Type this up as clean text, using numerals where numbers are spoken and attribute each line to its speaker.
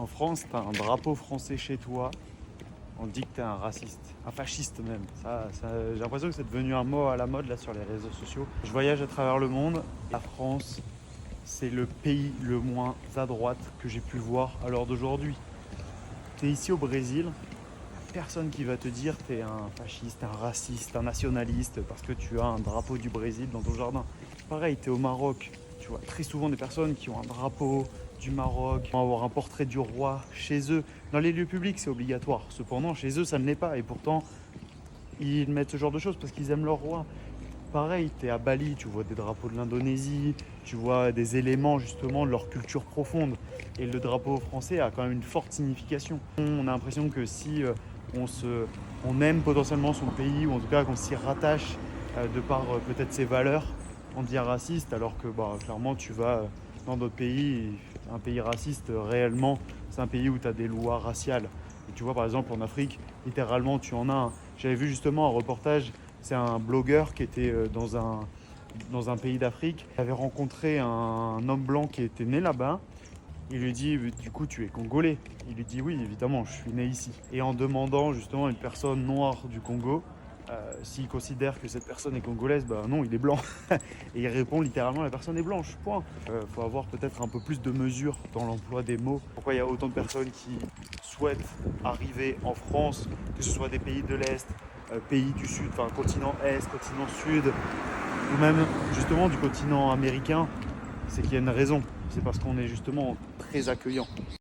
Speaker 1: En France, t'as un drapeau français chez toi, on te dit que t'es un raciste, un fasciste même. J'ai l'impression que c'est devenu un mot à la mode là sur les réseaux sociaux. Je voyage à travers le monde. La France, c'est le pays le moins à droite que j'ai pu voir à l'heure d'aujourd'hui. T'es ici au Brésil, personne qui va te dire que t'es un fasciste, un raciste, un nationaliste parce que tu as un drapeau du Brésil dans ton jardin. Pareil, t'es au Maroc, tu vois très souvent des personnes qui ont un drapeau du Maroc, vont avoir un portrait du roi chez eux. Dans les lieux publics, c'est obligatoire. Cependant, chez eux, ça ne l'est pas. Et pourtant, ils mettent ce genre de choses parce qu'ils aiment leur roi. Pareil, t'es à Bali, tu vois des drapeaux de l'Indonésie, tu vois des éléments justement de leur culture profonde. Et le drapeau français a quand même une forte signification. On a l'impression que si on, se, on aime potentiellement son pays, ou en tout cas qu'on s'y rattache de par peut-être ses valeurs, on devient raciste, alors que bah, clairement tu vas dans d'autres pays, un pays raciste réellement, c'est un pays où tu as des lois raciales. Et tu vois par exemple en Afrique, littéralement tu en as un. J'avais vu justement un reportage, c'est un blogueur qui était dans un pays d'Afrique. Il avait rencontré un homme blanc qui était né là-bas. Il lui dit, du coup, tu es congolais. Il lui dit, oui, évidemment, je suis né ici. Et en demandant justement à une personne noire du Congo, s'il considère que cette personne est congolaise, bah non, il est blanc. Et il répond littéralement, la personne est blanche, point. Faut avoir peut-être un peu plus de mesure dans l'emploi des mots. Pourquoi il y a autant de personnes qui souhaitent arriver en France, que ce soit des pays de l'Est, pays du Sud, enfin continent Est, continent Sud, ou même justement du continent américain, c'est qu'il y a une raison. C'est parce qu'on est justement très accueillant.